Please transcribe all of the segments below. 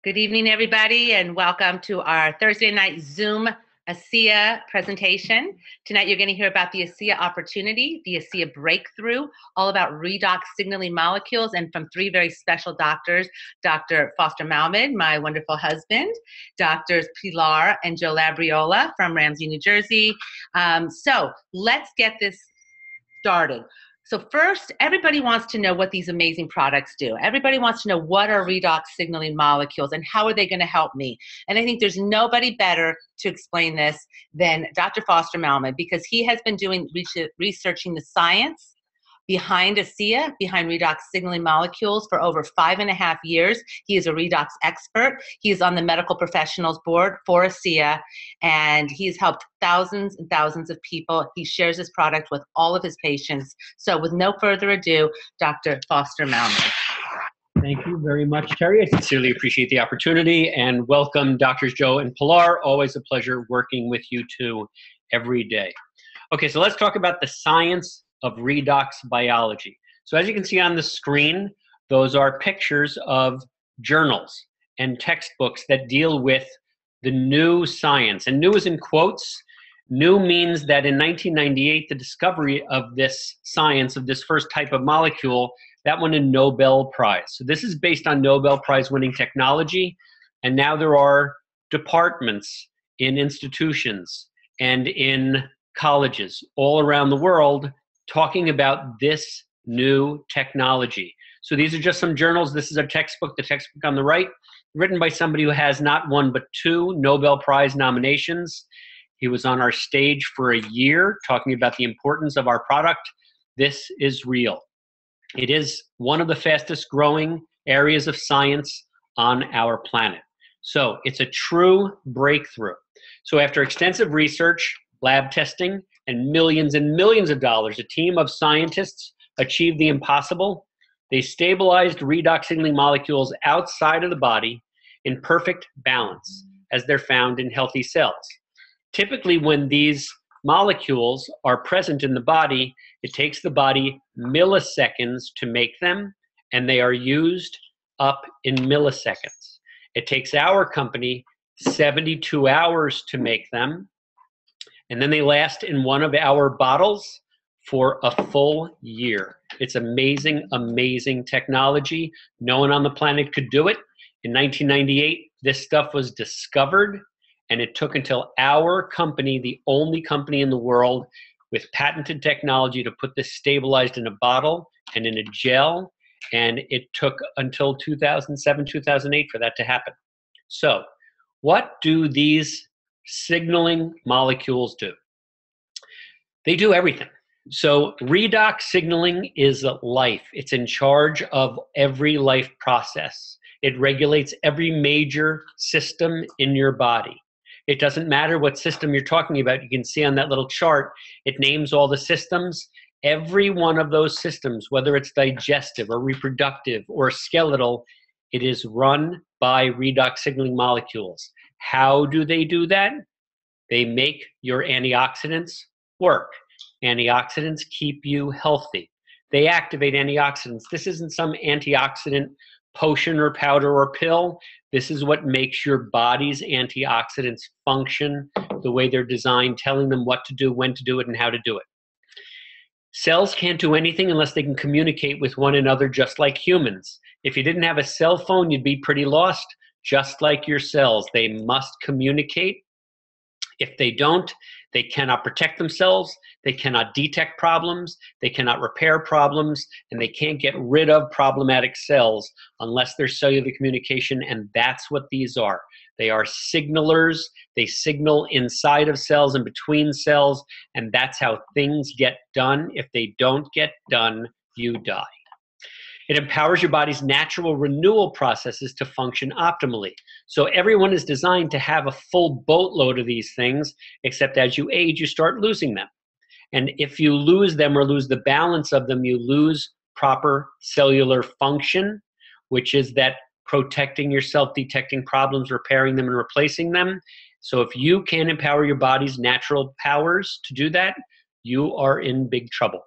Good evening, everybody, and welcome to our Thursday night Zoom ASEA presentation. Tonight, you're going to hear about the ASEA opportunity, the ASEA breakthrough, all about redox signaling molecules, and from three very special doctors, Dr. Foster Malmed, my wonderful husband, Doctors Pilar and Joe Labriola from Ramsey, New Jersey. So let's get this started. So first, everybody wants to know what these amazing products do. Everybody wants to know what are redox signaling molecules and how are they going to help me? And I think there's nobody better to explain this than Dr. Foster Malmed, because he has been doing researching the science behind ASEA, behind redox signaling molecules for over 5.5 years. He is a redox expert. He is on the medical professionals board for ASEA, and he has helped thousands and thousands of people. He shares his product with all of his patients. So with no further ado, Dr. Foster Malmed. Thank you very much, Terri. I sincerely appreciate the opportunity, and welcome Doctors Joe and Pilar. Always a pleasure working with you two every day. Okay, so let's talk about the science of redox biology. So as you can see on the screen, those are pictures of journals and textbooks that deal with the new science. And new is in quotes. New means that in 1998, the discovery of this science, of this first type of molecule, that won a Nobel Prize. So this is based on Nobel Prize winning technology. And now there are departments in institutions and in colleges all around the world talking about this new technology. So these are just some journals. This is a textbook, the textbook on the right, written by somebody who has not one but 2 Nobel Prize nominations. He was on our stage for a year talking about the importance of our product. This is real. It is one of the fastest growing areas of science on our planet. So it's a true breakthrough. So after extensive research, lab testing, and millions of dollars, a team of scientists achieved the impossible. They stabilized redox signaling molecules outside of the body in perfect balance, as they're found in healthy cells. Typically, when these molecules are present in the body, it takes the body milliseconds to make them, and they are used up in milliseconds. It takes our company 72 hours to make them, and then they last in one of our bottles for a full year. It's amazing, amazing technology. No one on the planet could do it. In 1998, this stuff was discovered, and it took until our company, the only company in the world with patented technology, to put this stabilized in a bottle and in a gel, and it took until 2007, 2008 for that to happen. So what do these signaling molecules do? They do everything. So redox signaling is life. It's in charge of every life process. It regulates every major system in your body. It doesn't matter what system you're talking about. You can see on that little chart, it names all the systems. Every one of those systems, whether it's digestive or reproductive or skeletal, it is run by redox signaling molecules. How do they do that? They make your antioxidants work. Antioxidants keep you healthy. They activate antioxidants. This isn't some antioxidant potion or powder or pill. This is what makes your body's antioxidants function the way they're designed, telling them what to do, when to do it, and how to do it. Cells can't do anything unless they can communicate with one another, just like humans. If you didn't have a cell phone, you'd be pretty lost. Just like your cells, they must communicate. If they don't, they cannot protect themselves, they cannot detect problems, they cannot repair problems, and they can't get rid of problematic cells unless there's cellular communication, and that's what these are. They are signalers. They signal inside of cells and between cells, and that's how things get done. If they don't get done, you die. It empowers your body's natural renewal processes to function optimally. So everyone is designed to have a full boatload of these things, except as you age, you start losing them. And if you lose them or lose the balance of them, you lose proper cellular function, which is that protecting yourself, detecting problems, repairing them, and replacing them. So if you can't empower your body's natural powers to do that, you are in big trouble.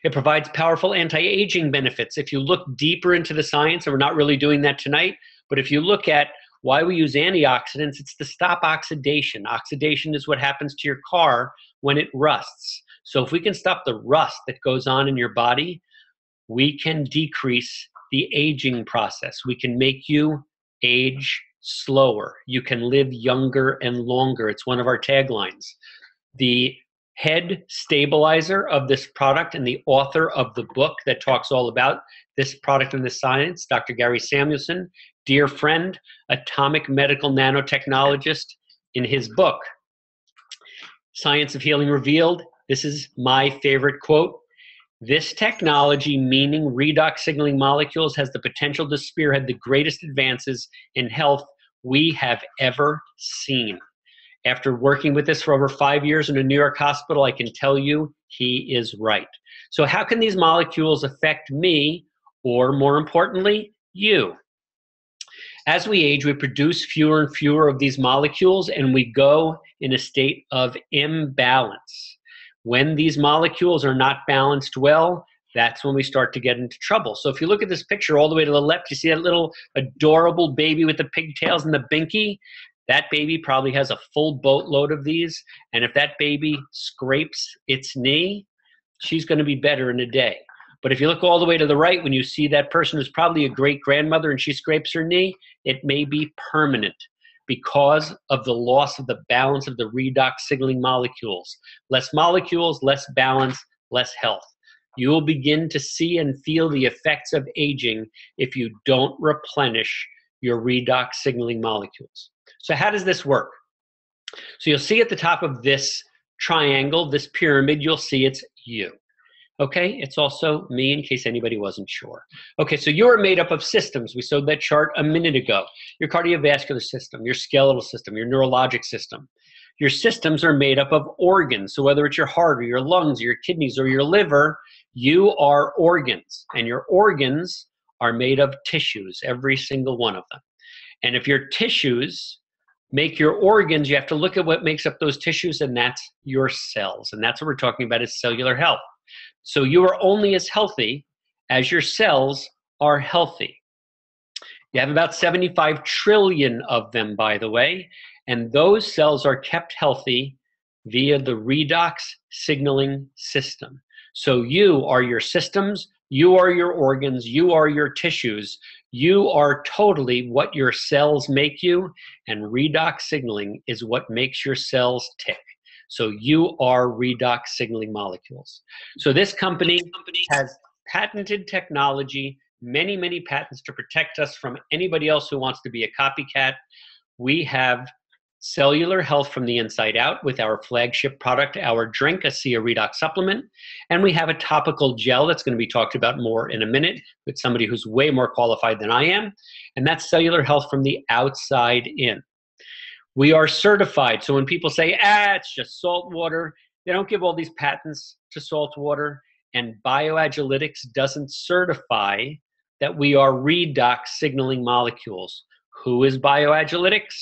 It provides powerful anti-aging benefits. If you look deeper into the science, and we're not really doing that tonight, But if you look at why we use antioxidants, it's to stop oxidation. Oxidation is what happens to your car when it rusts. So if we can stop the rust that goes on in your body, we can decrease the aging process. We can make you age slower. You can live younger and longer. It's one of our taglines. The head stabilizer of this product and the author of the book that talks all about this product and this science, Dr. Gary Samuelson, dear friend, atomic medical nanotechnologist, in his book, Science of Healing Revealed, this is my favorite quote: "This technology, meaning redox signaling molecules, has the potential to spearhead the greatest advances in health we have ever seen." After working with this for over 5 years in a New York hospital, I can tell you he is right. So how can these molecules affect me, or more importantly, you? As we age, we produce fewer and fewer of these molecules, and we go in a state of imbalance. When these molecules are not balanced well, that's when we start to get into trouble. So if you look at this picture all the way to the left, you see that little adorable baby with the pigtails and the binky? That baby probably has a full boatload of these, and if that baby scrapes its knee, she's going to be better in a day. But if you look all the way to the right, when you see that person who's probably a great-grandmother and she scrapes her knee, it may be permanent because of the loss of the balance of the redox signaling molecules. Less molecules, less balance, less health. You will begin to see and feel the effects of aging if you don't replenish your redox signaling molecules. So how does this work? So you'll see at the top of this triangle, this pyramid, you'll see it's you. Okay, it's also me in case anybody wasn't sure. Okay, so you're made up of systems. We showed that chart a minute ago. Your cardiovascular system, your skeletal system, your neurologic system. Your systems are made up of organs. So whether it's your heart or your lungs, or your kidneys, or your liver, you are organs. And your organs are made of tissues, every single one of them. And if your tissues make your organs, you have to look at what makes up those tissues, and that's your cells. And that's what we're talking about, is cellular health. So you are only as healthy as your cells are healthy. You have about 75 trillion of them, by the way, and those cells are kept healthy via the redox signaling system. So you are your systems, you are your organs, you are your tissues, you are totally what your cells make you, and redox signaling is what makes your cells tick. So you are redox signaling molecules. So this company has patented technology, many, many patents to protect us from anybody else who wants to be a copycat. We have cellular health from the inside out with our flagship product, our drink, ASEA Redox Supplement. And we have a topical gel that's going to be talked about more in a minute with somebody who's way more qualified than I am. And that's cellular health from the outside in. We are certified. So when people say, it's just salt water, they don't give all these patents to salt water. And Bioagilytics doesn't certify that we are redox signaling molecules. Who is Bioagilytics?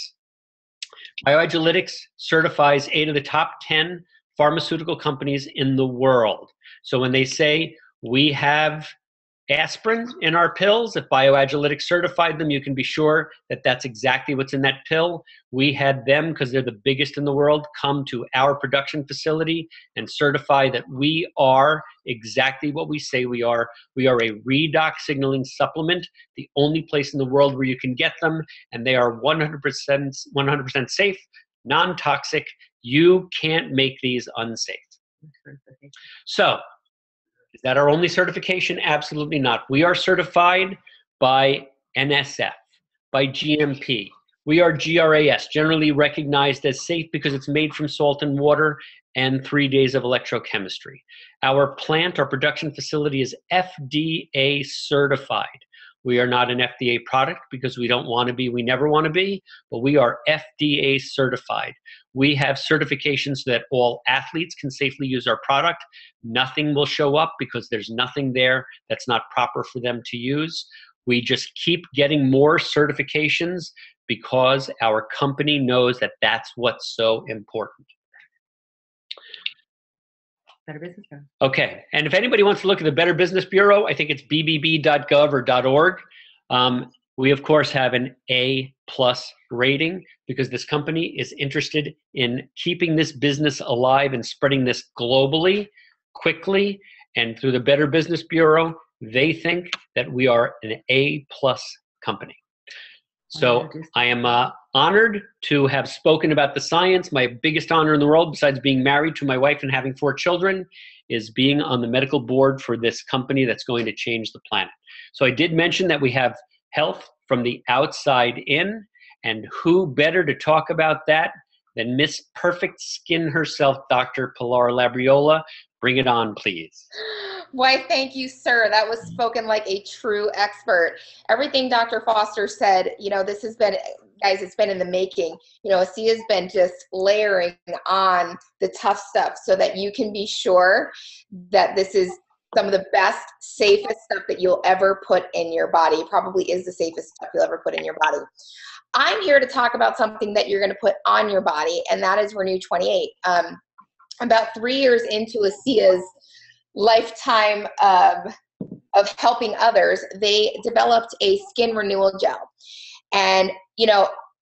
Bioagilytics certifies 8 of the top 10 pharmaceutical companies in the world. So when they say we have aspirin in our pills, if Bioagilytics certified them, you can be sure that that's exactly what's in that pill. We had them, because they're the biggest in the world, come to our production facility and certify that we are exactly what we say we are. We are a redox signaling supplement, the only place in the world where you can get them, and they are 100% safe, non-toxic. You can't make these unsafe. So, is that our only certification? Absolutely not. We are certified by NSF, by GMP. We are GRAS, generally recognized as safe because it's made from salt and water and 3 days of electrochemistry. Our plant, our production facility, is FDA certified. We are not an FDA product because we don't want to be, we never want to be, but we are FDA certified. We have certifications so that all athletes can safely use our product. Nothing will show up because there's nothing there that's not proper for them to use. We just keep getting more certifications because our company knows that that's what's so important. Better Business Bureau. Okay, and if anybody wants to look at the Better Business Bureau, I think it's bbb.gov or .org. We, of course, have an A+ rating because this company is interested in keeping this business alive and spreading this globally, quickly, and through the Better Business Bureau, they think that we are an A+ company. So I am honored to have spoken about the science. My biggest honor in the world, besides being married to my wife and having 4 children, is being on the medical board for this company that's going to change the planet. So I did mention that we have health from the outside in, and who better to talk about that than Miss Perfect Skin herself, Dr. Pilar Labriola. Bring it on, please. Why, thank you, sir. That was spoken like a true expert. Everything Dr. Foster said, this has been, guys, it's been in the making. ASEA's been just layering on the tough stuff so that you can be sure that this is some of the best, safest stuff that you'll ever put in your body. It probably is the safest stuff you'll ever put in your body. I'm here to talk about something that you're going to put on your body, and that is Renew 28. About 3 years into ASEA's lifetime of helping others, they developed a skin renewal gel. And,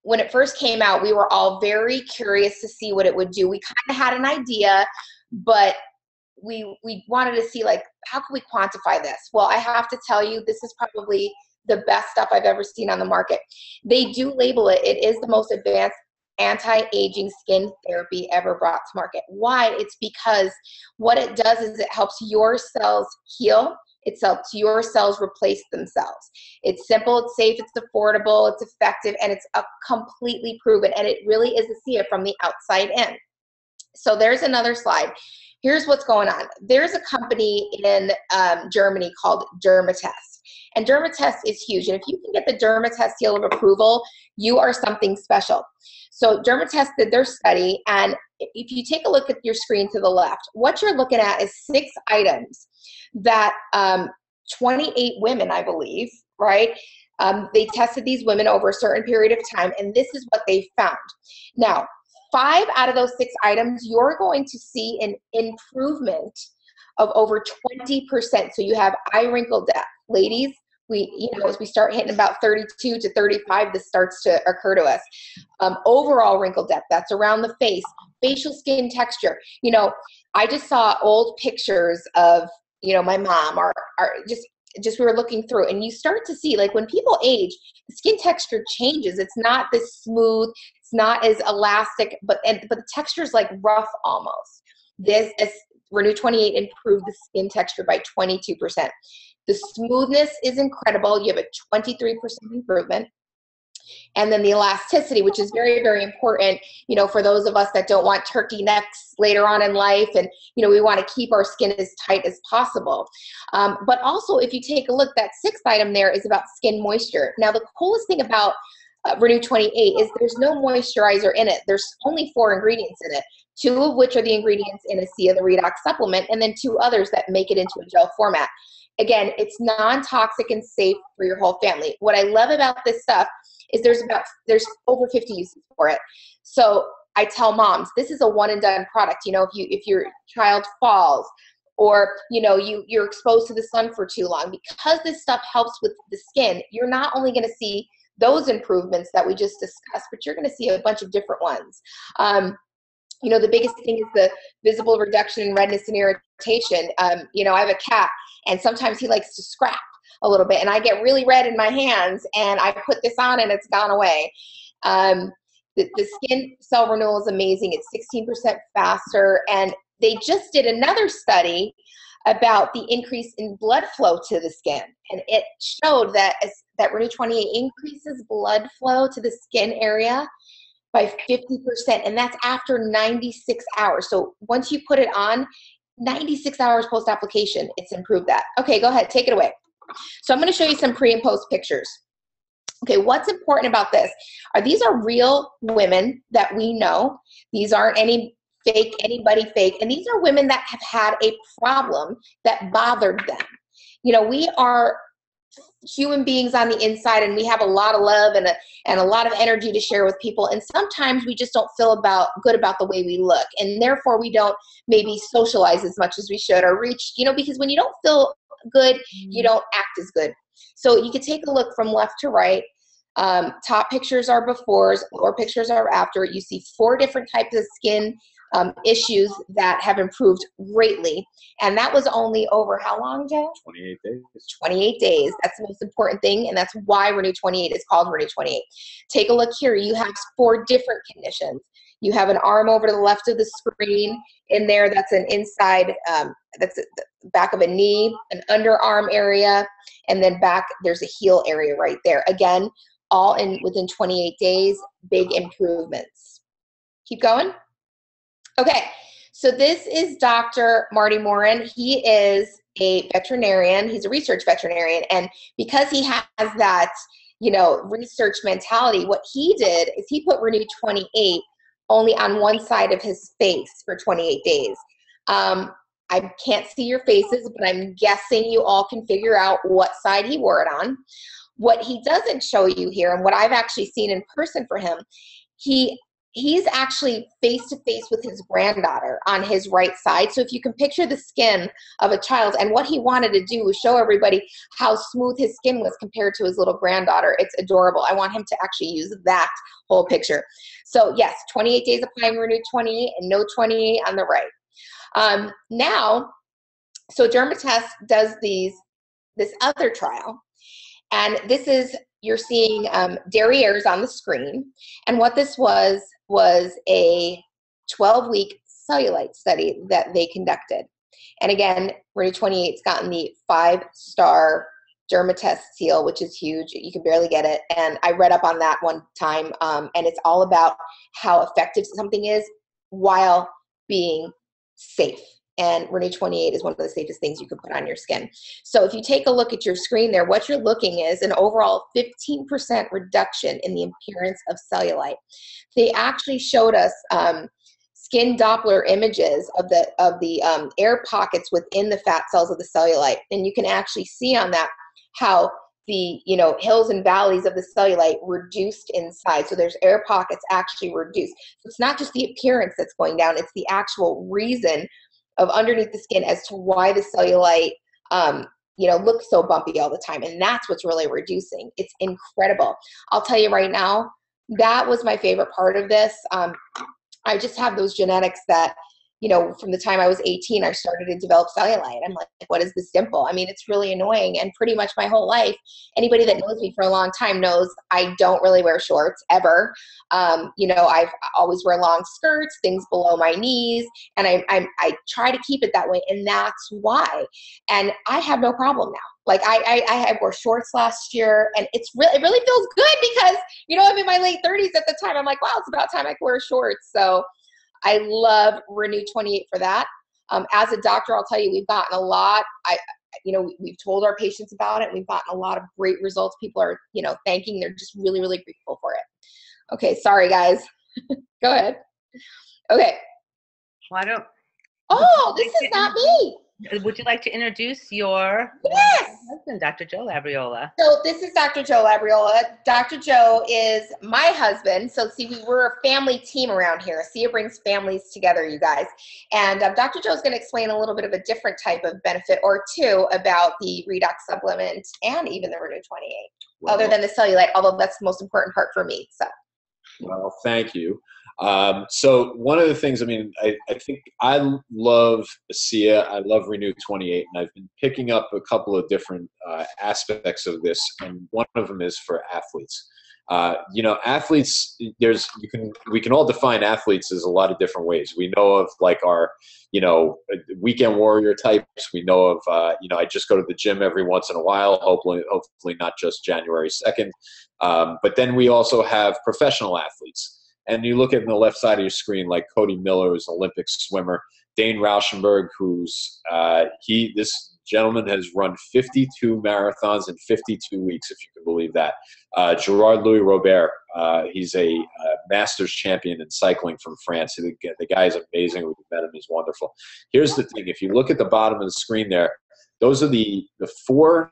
when it first came out, we were all very curious to see what it would do. We kind of had an idea, but we wanted to see, like, how can we quantify this? Well, I have to tell you, this is probably the best stuff I've ever seen on the market. They do label it. It is the most advanced anti-aging skin therapy ever brought to market. Why? It's because what it does is it helps your cells heal. It helps your cells replace themselves. It's simple, it's safe, it's affordable, it's effective, and it's completely proven. And it really is ASEA from the outside in. So there's another slide. Here's what's going on. There's a company in Germany called Dermatest. And Dermatest is huge. And if you can get the Dermatest seal of approval, you are something special. So Dermatest did their study. And if you take a look at your screen to the left, what you're looking at is 6 items that 28 women, I believe, right? They tested these women over a certain period of time. And this is what they found. Now, 5 out of those 6 items, you're going to see an improvement of over 20%. So you have eye wrinkle depth. Ladies, as we start hitting about 32 to 35, this starts to occur to us. Overall wrinkle depth, that's around the face. Facial skin texture. I just saw old pictures of, my mom or just we were looking through, and you start to see, like, when people age, the skin texture changes. It's not this smooth, it's not as elastic, but the texture is like rough almost. This Renew 28 improved the skin texture by 22%. The smoothness is incredible. You have a 23% improvement. And then the elasticity, which is very, very important, for those of us that don't want turkey necks later on in life. And, we want to keep our skin as tight as possible. But also, if you take a look, that 6th item there is about skin moisture. Now, the coolest thing about Renew 28 is there's no moisturizer in it. There's only 4 ingredients in it, 2 of which are the ingredients in ASEA, the Redox supplement, and then 2 others that make it into a gel format. Again, it's non-toxic and safe for your whole family. What I love about this stuff is there's over 50 uses for it. So I tell moms, this is a one and done product. If your child falls or, you're exposed to the sun for too long, because this stuff helps with the skin, you're not only going to see those improvements that we just discussed, but you're going to see a bunch of different ones. The biggest thing is the visible reduction in redness and irritation. I have a cat, and sometimes he likes to scrap a little bit, and I get really red in my hands, and I put this on and it's gone away. The skin cell renewal is amazing. It's 16% faster, and they just did another study about the increase in blood flow to the skin, and it showed that Renew 28 increases blood flow to the skin area by 50%, and that's after 96 hours. So once you put it on, 96 hours post-application, it's improved that. Okay, go ahead, take it away. So I'm going to show you some pre and post pictures. Okay, what's important about this? These are real women that we know. These aren't anybody fake, and these are women that have had a problem that bothered them. We are human beings on the inside, and we have a lot of love and a lot of energy to share with people, and sometimes we just don't feel good about the way we look, and therefore we don't maybe socialize as much as we should or reach, because when you don't feel good, you don't act as good. So you could take a look from left to right. Top pictures are befores, lower pictures are after. You see 4 different types of skin issues that have improved greatly. And that was only over how long, Joe? 28 days. 28 days. That's the most important thing, and that's why Renew 28 is called Renew 28. Take a look here. You have 4 different conditions. You have an arm over to the left of the screen. In there, that's an inside, that's the back of a knee, an underarm area, and then back, there's a heel area right there. Again, all within 28 days, big improvements. Keep going. Okay, so this is Dr. Marty Morin. He is a veterinarian. He's a research veterinarian. And because he has that, research mentality, what he did is he put Renew 28 only on one side of his face for 28 days. I can't see your faces, but I'm guessing you all can figure out what side he wore it on. What he doesn't show you here, and what I've actually seen in person for him, he's actually face-to-face with his granddaughter on his right side. So if you can picture the skin of a child, and what he wanted to do was show everybody how smooth his skin was compared to his little granddaughter. It's adorable. I want him to actually use that whole picture. So yes, 28 days applying Renew 28 and no 28 on the right. Now, so Dermatest does this other trial. And this is, you're seeing derrieres on the screen. And what this was a 12-week cellulite study that they conducted. And again, Renew 28's gotten the 5-star Dermatest seal, which is huge. You can barely get it. And I read up on that one time. And it's all about how effective something is while being safe. And Renew 28 is one of the safest things you can put on your skin. So if you take a look at your screen there, what you're looking is an overall 15% reduction in the appearance of cellulite. They actually showed us skin Doppler images of the air pockets within the fat cells of the cellulite. And you can actually see on that how the hills and valleys of the cellulite reduced in size. So there's air pockets actually reduced. So it's not just the appearance that's going down, it's the actual reason of underneath the skin as to why the cellulite, looks so bumpy all the time. And that's what's really reducing. It's incredible. I'll tell you right now, that was my favorite part of this. I just have those genetics that, from the time I was 18, I started to develop cellulite. I'm like, what is this dimple? I mean, it's really annoying. And pretty much my whole life, anybody that knows me for a long time knows I don't really wear shorts ever. I've always wear long skirts, things below my knees, and I try to keep it that way. And that's why. And I have no problem now. Like I wore shorts last year, and it really feels good because, I'm in my late 30s at the time. I'm like, wow, it's about time I could wear shorts. So I love Renew 28 for that. As a doctor, I'll tell you, we've gotten a lot. We've told our patients about it. We've gotten a lot of great results. People are, thanking. They're just really, really grateful for it. Okay, sorry, guys. Go ahead. Okay. Why don't? Oh, this is not me. Would you like to introduce your husband, Dr. Joe Labriola? So this is Dr. Joe Labriola. Dr. Joe is my husband. So see, we're a family team around here. ASEA brings families together, you guys. And Dr. Joe is going to explain a little bit of a different type of benefit or two about the Redox supplement and even the Renew 28, other than the cellulite, although that's the most important part for me. So. Well, thank you. So one of the things, I think I love ASEA, I love Renew 28, and I've been picking up a couple of different aspects of this, and one of them is for athletes. Athletes, we can all define athletes as a lot of different ways. We know of like our, weekend warrior types. We know of, I just go to the gym every once in a while, hopefully not just January 2nd. But then we also have professional athletes. And you look at the left side of your screen, like Cody Miller, who's an Olympic swimmer, Dane Rauschenberg, who's this gentleman has run 52 marathons in 52 weeks, if you can believe that. Gerard Louis Robert, he's a Masters champion in cycling from France. The guy is amazing. We've met him. He's wonderful. Here's the thing. If you look at the bottom of the screen there, those are the 4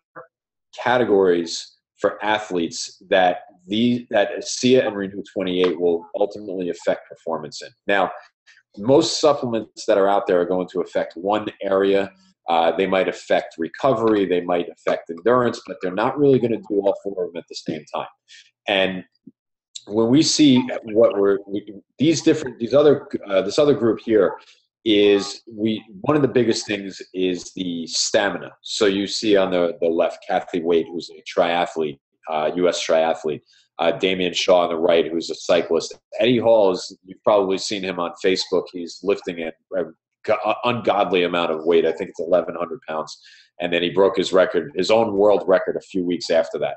categories for athletes that ASEA and Renew 28 will ultimately affect performance in. Now, most supplements that are out there are going to affect one area. They might affect recovery. They might affect endurance, but they're not really going to do all four of them at the same time. And when we see this other group here is one of the biggest things is the stamina. So you see on the left, Kathy Wade, who's a triathlete, U.S. triathlete, Damian Shaw on the right, who's a cyclist. Eddie Hall, you've probably seen him on Facebook. He's lifting an ungodly amount of weight. I think it's 1,100 pounds. And then he broke his own world record a few weeks after that.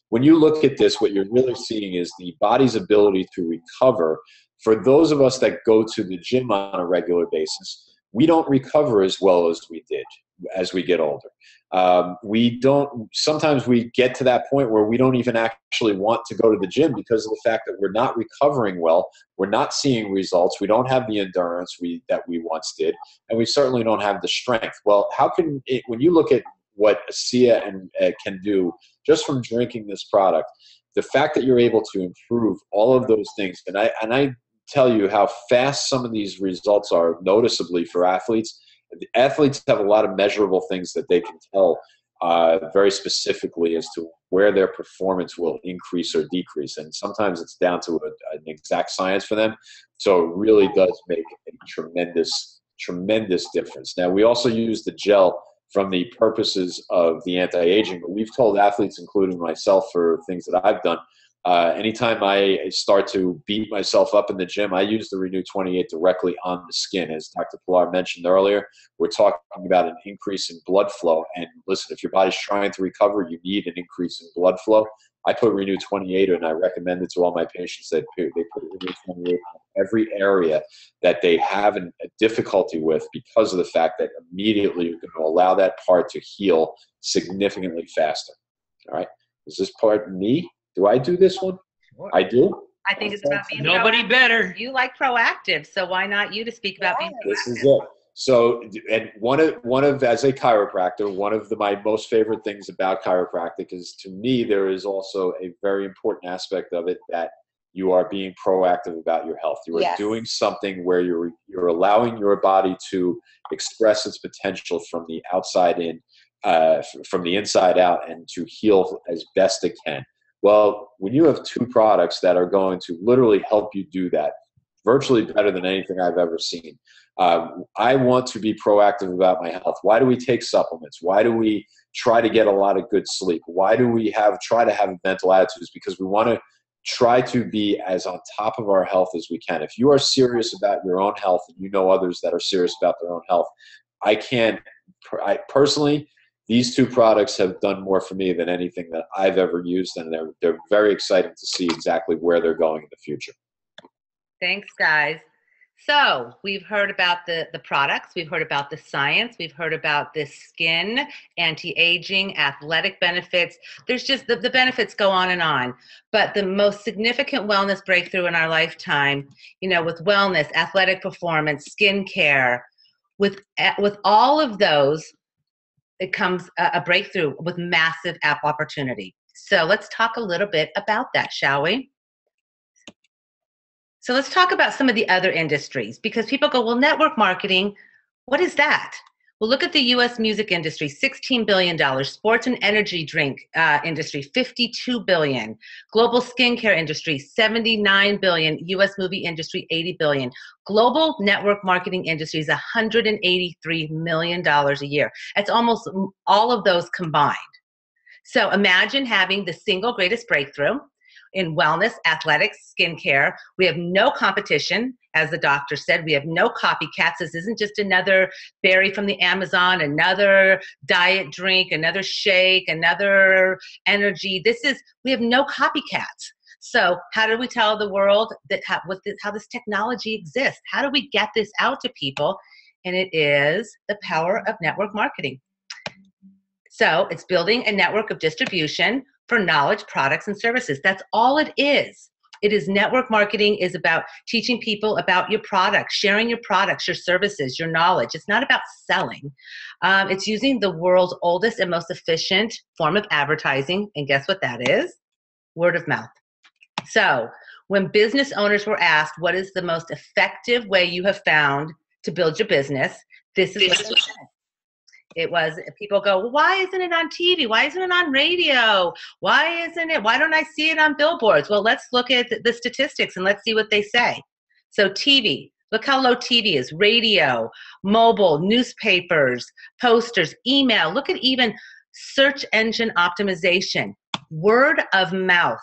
When you look at this, what you're really seeing is the body's ability to recover. For those of us that go to the gym on a regular basis, we don't recover as well as we did as we get older. Sometimes we get to that point where we don't even actually want to go to the gym because of the fact that we're not recovering well. We're not seeing results. We don't have the endurance that we once did, and we certainly don't have the strength. Well, when you look at what ASEA can do just from drinking this product, the fact that you're able to improve all of those things, and I tell you how fast some of these results are noticeably for athletes. The athletes have a lot of measurable things that they can tell very specifically as to where their performance will increase or decrease. And sometimes it's down to an exact science for them. So it really does make a tremendous, tremendous difference. Now, we also use the gel from the purposes of the anti-aging, but we've told athletes, including myself, for things that I've done, anytime I start to beat myself up in the gym, I use the Renew 28 directly on the skin. As Dr. Pilar mentioned earlier, we're talking about an increase in blood flow. And listen, if your body's trying to recover, you need an increase in blood flow. I put Renew 28 and I recommend it to all my patients that they put Renew 28 on every area that they have a difficulty with, because of the fact that immediately you're going to allow that part to heal significantly faster. All right. Is this part me? Do I do this one? Sure. I do. I think it's about being Nobody proactive. better. You like proactive, so why not you to speak about being proactive? This is it. So, and one of as a chiropractor, one of my most favorite things about chiropractic is, to me, there is also a very important aspect of it that you are being proactive about your health. You are doing something where you're allowing your body to express its potential from the outside in, from the inside out, and to heal as best it can. Well, when you have two products that are going to literally help you do that, virtually better than anything I've ever seen. I want to be proactive about my health. Why do we take supplements? Why do we try to get a lot of good sleep? Why do we try to have mental attitudes? Because we want to try to be as on top of our health as we can. If you are serious about your own health, and you know others that are serious about their own health, I personally, these two products have done more for me than anything that I've ever used, and they're very exciting to see exactly where they're going in the future. Thanks, guys. So we've heard about the products, we've heard about the science, we've heard about the skin, anti-aging, athletic benefits. There's just the benefits go on and on. But the most significant wellness breakthrough in our lifetime, with wellness, athletic performance, skincare, with all of those, it comes a breakthrough with massive app opportunity. So let's talk a little bit about that, shall we? So let's talk about some of the other industries, because people go, well, network marketing, what is that? Well, look at the U.S. music industry, $16 billion. Sports and energy drink industry, $52 billion. Global skincare industry, $79 billion. U.S. movie industry, $80 billion. Global network marketing industry is $183 million a year. That's almost all of those combined. So imagine having the single greatest breakthrough in wellness, athletics, skincare. We have no competition, as the doctor said. We have no copycats. This isn't just another berry from the Amazon, another diet drink, another shake, another energy. We have no copycats. So how do we tell the world that how this technology exists? How do we get this out to people? And it is the power of network marketing. So it's building a network of distribution for knowledge, products, and services. That's all it is. It is network marketing is about teaching people about your products, sharing your products, your services, your knowledge. It's not about selling. It's using the world's oldest and most efficient form of advertising. And guess what that is? Word of mouth. So when business owners were asked, what is the most effective way you have found to build your business? This is what they said. It was, people go, well, why isn't it on TV? Why isn't it on radio? Why don't I see it on billboards? Well, let's look at the statistics and let's see what they say. So TV, look how low TV is. Radio, mobile, newspapers, posters, email. Look at even search engine optimization. Word of mouth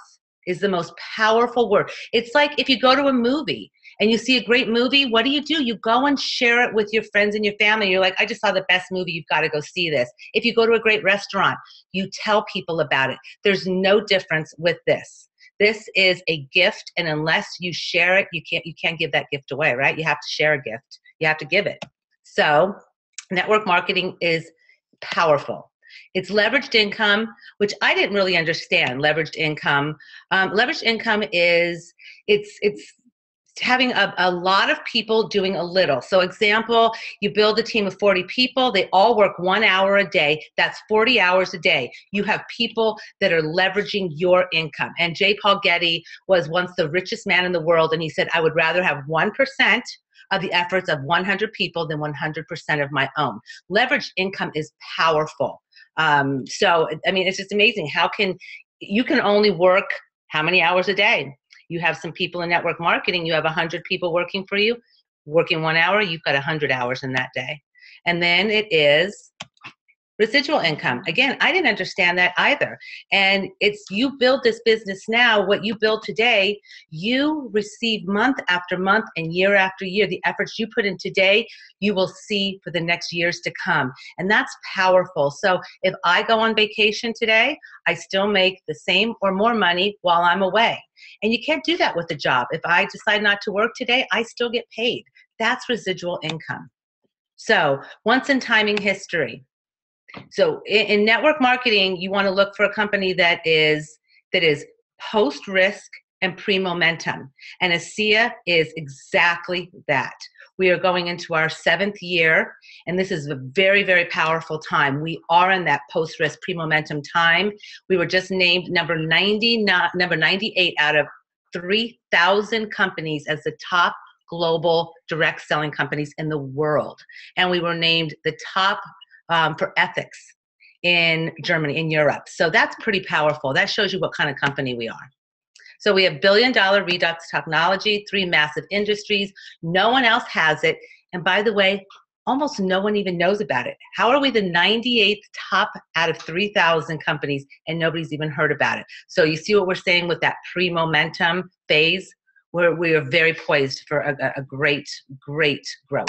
is the most powerful word. It's like if you go to a movie and you see a great movie, what do? You go and share it with your friends and your family. You're like, I just saw the best movie. You've got to go see this. If you go to a great restaurant, you tell people about it. There's no difference with this. This is a gift, and unless you share it, you can't give that gift away, right? You have to share a gift. You have to give it. So network marketing is powerful. It's leveraged income, which I didn't really understand. Leveraged income. Leveraged income is it's having a lot of people doing a little. So example, you build a team of 40 people. They all work 1 hour a day. That's 40 hours a day. You have people that are leveraging your income. And J. Paul Getty was once the richest man in the world. And he said, I would rather have 1% of the efforts of 100 people than 100% of my own. Leveraged income is powerful. So, I mean, it's just amazing. You can only work how many hours a day? You have some people in network marketing, you have 100 people working for you, working 1 hour, you've got 100 hours in that day. And then it is residual income. Again, I didn't understand that either. And it's, you build this business now, what you build today, you receive month after month and year after year. The efforts you put in today, you will see for the next years to come. And that's powerful. So if I go on vacation today, I still make the same or more money while I'm away. And you can't do that with a job. If I decide not to work today, I still get paid. That's residual income. So once in timing history. So in network marketing, you want to look for a company that is post-risk and pre-momentum. And ASEA is exactly that. We are going into our 7th year, and this is a very, very powerful time. We are in that post-risk, pre-momentum time. We were just named number 98 out of 3,000 companies as the top global direct selling companies in the world. And we were named the top for ethics in Germany, in Europe. So that's pretty powerful. That shows you what kind of company we are. So we have billion-dollar Redox technology, 3 massive industries. No one else has it. And by the way, almost no one even knows about it. How are we the 98th top out of 3,000 companies and nobody's even heard about it? So you see what we're saying with that pre-momentum phase, where we are very poised for a great, great growth.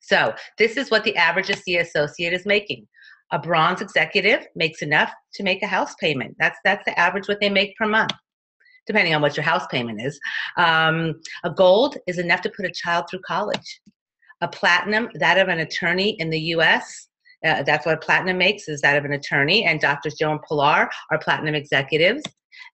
So this is what the average ASEA associate is making. A bronze executive makes enough to make a house payment. That's the average what they make per month, depending on what your house payment is. A gold is enough to put a child through college. A platinum, that of an attorney in the US, that's what a platinum makes, is that of an attorney. And Drs. Joe and Pilar are platinum executives.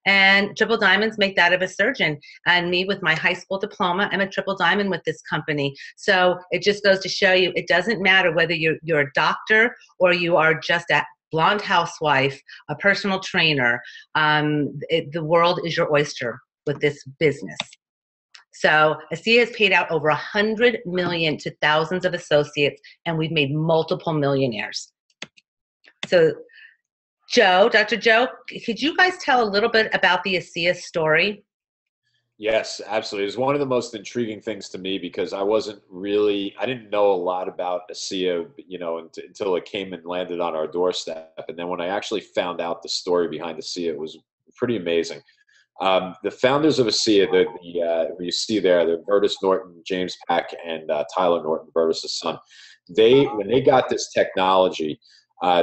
And triple diamonds make that of a surgeon. And me, with my high school diploma, I'm a triple diamond with this company. So it just goes to show you, it doesn't matter whether you're a doctor or you are just a blonde housewife, a personal trainer. The world is your oyster with this business. So ASEA has paid out over $100 million to thousands of associates, and we've made multiple millionaires. So Joe, Dr. Joe, could you guys tell a little bit about the ASEA story? Yes, absolutely. It was one of the most intriguing things to me because I didn't know a lot about ASEA, until it came and landed on our doorstep. And then when I actually found out the story behind ASEA, it was pretty amazing. The founders of ASEA, you see there, they're Vertus Norton, James Pack, and Tyler Norton, Vertus' son. When they got this technology,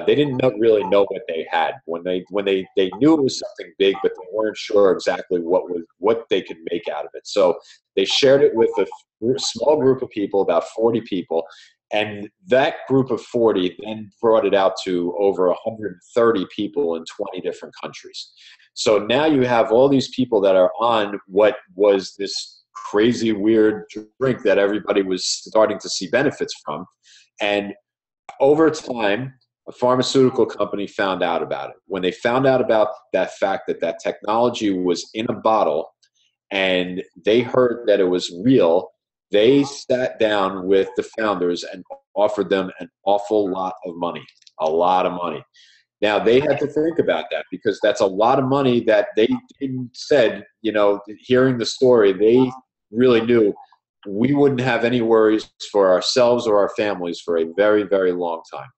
they didn't really know what they had. When they knew it was something big, but they weren't sure exactly what they could make out of it. So they shared it with a small group of people, about 40 people, and that group of 40 then brought it out to over 130 people in 20 different countries. So now you have all these people that are on what was this crazy, weird drink that everybody was starting to see benefits from. And over time, a pharmaceutical company found out about it. When they found out about that fact that technology was in a bottle and they heard that it was real, they sat down with the founders and offered them an awful lot of money, a lot of money. Now, they had to think about that because that's a lot of money that they said, you know, hearing the story, they really knew we wouldn't have any worries for ourselves or our families for a very, very long time.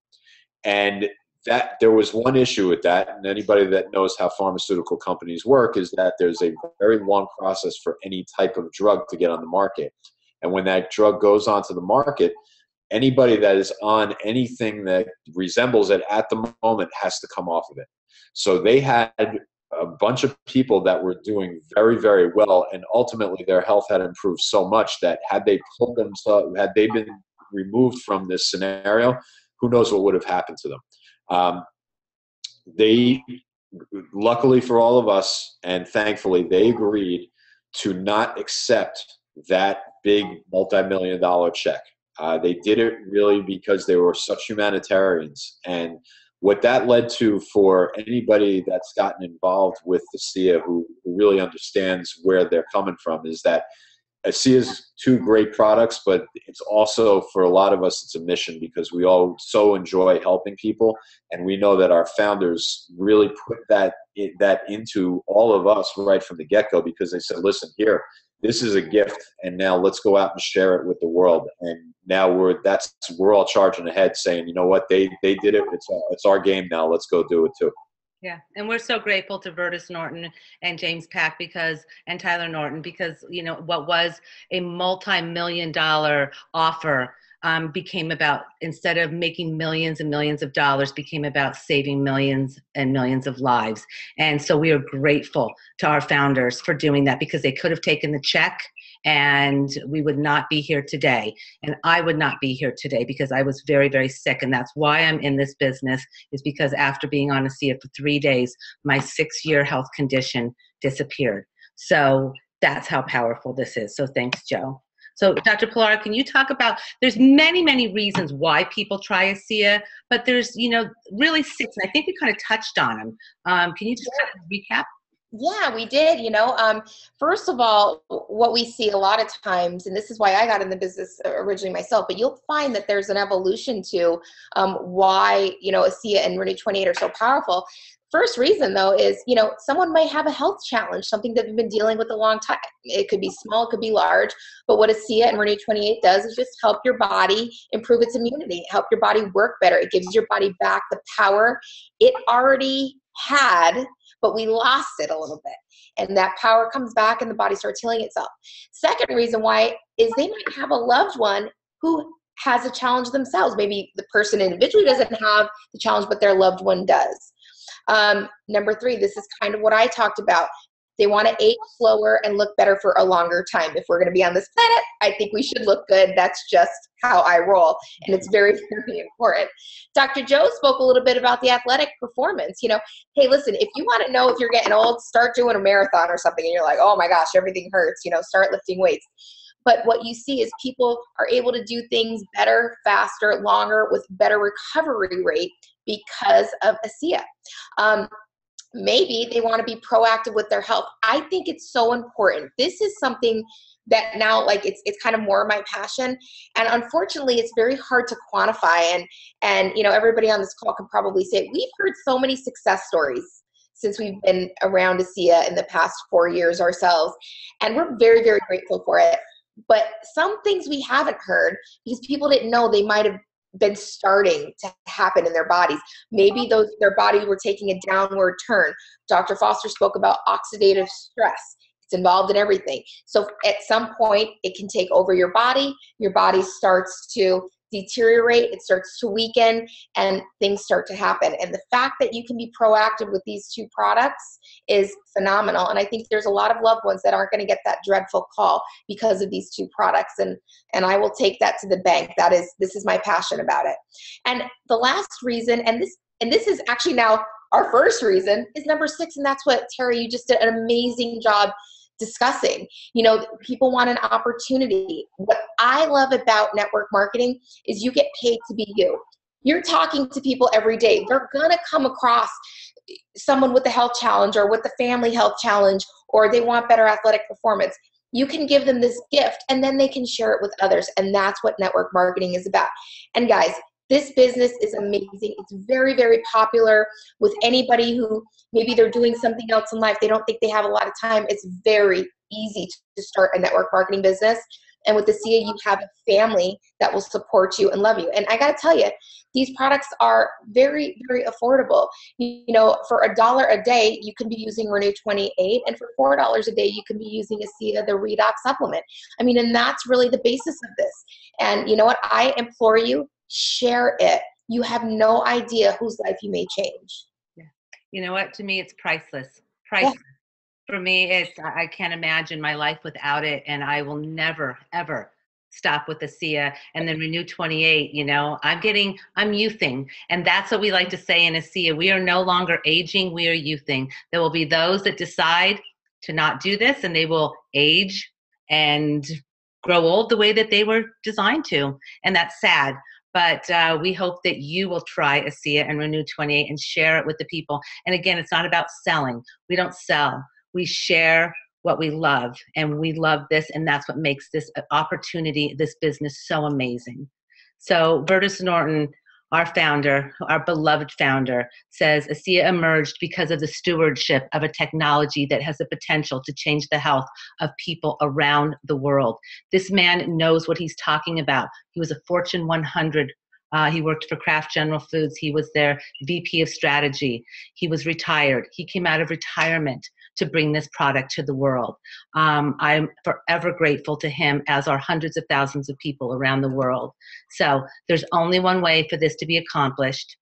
And that there was one issue with that, and anybody that knows how pharmaceutical companies work is that there's a very long process for any type of drug to get on the market. And when that drug goes onto the market, anybody that is on anything that resembles it at the moment has to come off of it. So they had a bunch of people that were doing very, very well, and ultimately their health had improved so much that had they pulled themselves, had they been removed from this scenario, who knows what would have happened to them. They, luckily for all of us, and thankfully, they agreed to not accept that big multi-million-dollar check. They did it really because they were such humanitarians. And what that led to for anybody that's gotten involved with ASEA who really understands where they're coming from is that ASEA's two great products, but it's also, for a lot of us, it's a mission because we all so enjoy helping people. And we know that our founders really put that into all of us right from the get-go because they said, listen, here, this is a gift, and now let's go out and share it with the world. And now we're all charging ahead, saying, you know what, they did it. It's our game now. Let's go do it too. Yeah, and we're so grateful to Virtus Norton and James Pack and Tyler Norton because, you know, what was a multi-million-dollar offer became about, instead of making millions and millions of dollars, became about saving millions and millions of lives. And so we are grateful to our founders for doing that because they could have taken the check and we would not be here today. And I would not be here today because I was very, very sick. And that's why I'm in this business, is because after being on ASEA for 3 days, my 6-year health condition disappeared. So that's how powerful this is. So thanks, Joe. So Dr. Pilar, can you talk about, there's many, many reasons why people try ASEA, but there's, you know, really 6, and I think we kind of touched on them. Can you just kind of recap? Yeah, we did. You know, first of all, what we see a lot of times, and this is why I got in the business originally myself, but you'll find that there's an evolution to why, you know, ASEA and Renew 28 are so powerful. First reason, though, is, you know, someone might have a health challenge, something that they've been dealing with a long time. It could be small, it could be large, but what ASEA and Renew 28 does is just help your body improve its immunity, help your body work better. It gives your body back the power it already had, but we lost it a little bit. And that power comes back and the body starts healing itself. Second reason why is they might have a loved one who has a challenge themselves. Maybe the person individually doesn't have the challenge, but their loved one does. Number 3, this is kind of what I talked about. They want to age slower and look better for a longer time. If we're going to be on this planet, I think we should look good. That's just how I roll. And it's very, very important. Dr. Joe spoke a little bit about the athletic performance. You know, hey, listen, if you want to know if you're getting old, start doing a marathon or something. And you're like, oh my gosh, everything hurts. You know, start lifting weights. But what you see is people are able to do things better, faster, longer, with better recovery rate because of ASEA. Maybe they want to be proactive with their health. I think it's so important. This is something that now, like, it's kind of more my passion. And unfortunately, it's very hard to quantify. And you know, everybody on this call can probably say, we've heard so many success stories since we've been around ASEA in the past 4 years ourselves. And we're very, very grateful for it. But some things we haven't heard because people didn't know they might have been starting to happen in their bodies. Maybe their bodies were taking a downward turn. Dr. Foster spoke about oxidative stress. It's involved in everything. So at some point, it can take over your body. Your body starts to deteriorate, it starts to weaken, and things start to happen. And the fact that you can be proactive with these 2 products is phenomenal. And I think there's a lot of loved ones that aren't going to get that dreadful call because of these 2 products. And I will take that to the bank. This is my passion about it. And the last reason, and this is actually now our first reason, is number 6. And that's what, Terri, you just did an amazing job discussing. You know, people want an opportunity. What I love about network marketing is you get paid to be you. You're talking to people every day. They're going to come across someone with a health challenge or with a family health challenge, or they want better athletic performance. you can give them this gift and then they can share it with others. And that's what network marketing is about. And guys, this business is amazing. It's very, very popular with anybody who maybe they're doing something else in life. They don't think they have a lot of time. It's very easy to start a network marketing business. And with ASEA, you have a family that will support you and love you. And I got to tell you, these products are very, very affordable. You know, for $1 a day, you can be using Renew 28. And for $4 a day, you can be using ASEA, the Redox supplement. I mean, and that's really the basis of this. And you know what? I implore you, share it. You have no idea whose life you may change. Yeah. You know what? To me, it's priceless. Priceless. Yeah. For me, I can't imagine my life without it, and I will never, ever stop with ASEA. And then Renew 28, you know, I'm youthing. And that's what we like to say in ASEA. We are no longer aging, we are youthing. There will be those that decide to not do this, and they will age and grow old the way that they were designed to. And that's sad. But we hope that you will try ASEA and Renew 28 and share it with the people. And again, it's not about selling. We don't sell. We share what we love, and we love this, and that's what makes this opportunity, this business so amazing. So Vertus Norton, our founder, our beloved founder, says ASEA emerged because of the stewardship of a technology that has the potential to change the health of people around the world. This man knows what he's talking about. He was a Fortune 100. He worked for Kraft General Foods. He was their VP of strategy. He was retired. He came out of retirement to bring this product to the world. I'm forever grateful to him, as are hundreds of thousands of people around the world. So there's only one way for this to be accomplished.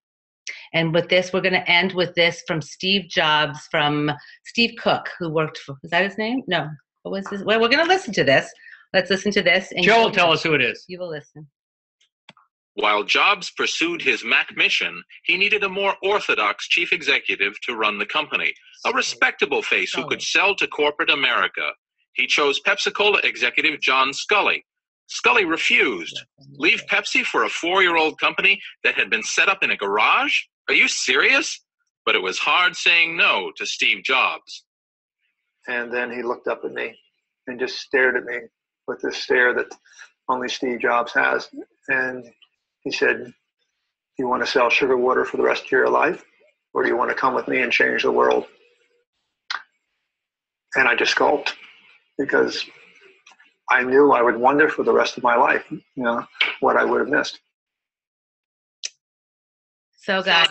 And with this, we're going to end with this from Steve Jobs, from Steve Cook, who worked for, is that his name? No. What was this? Well, we're going to listen to this. Let's listen to this. And Joe will tell us who it is. You will listen. While Jobs pursued his Mac mission, he needed a more orthodox chief executive to run the company, a respectable face who could sell to corporate America. He chose Pepsi-Cola executive John Sculley. Sculley refused. Leave Pepsi for a 4-year-old company that had been set up in a garage? Are you serious? But it was hard saying no to Steve Jobs. And then he looked up at me and just stared at me with this stare that only Steve Jobs has. And he said, "Do you want to sell sugar water for the rest of your life? Or do you want to come with me and change the world?" And I just gulped, because I knew I would wonder for the rest of my life, you know, what I would have missed. So guys,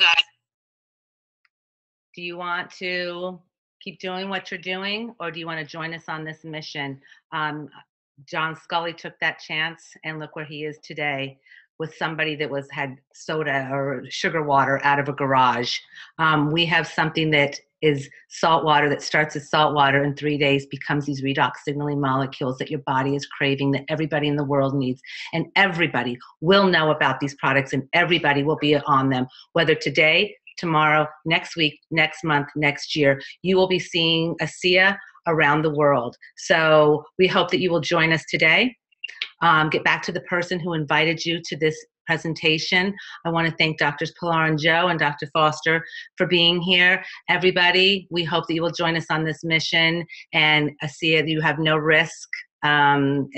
do you want to keep doing what you're doing, or do you want to join us on this mission? John Sculley took that chance, and look where he is today, with somebody that had soda or sugar water out of a garage. We have something that is salt water, that starts as salt water, in 3 days becomes these redox signaling molecules that your body is craving, that everybody in the world needs. And everybody will know about these products, and everybody will be on them, whether today, tomorrow, next week, next month, next year. You will be seeing ASEA around the world. So we hope that you will join us today. Get back to the person who invited you to this presentation. I want to thank Drs. Pilar and Joe and Dr. Foster for being here. Everybody, we hope that you will join us on this mission, and ASEA, you have no risk. And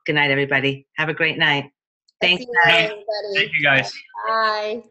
good night, everybody. Have a great night. Thanks, guys. Thank you, guys. Bye.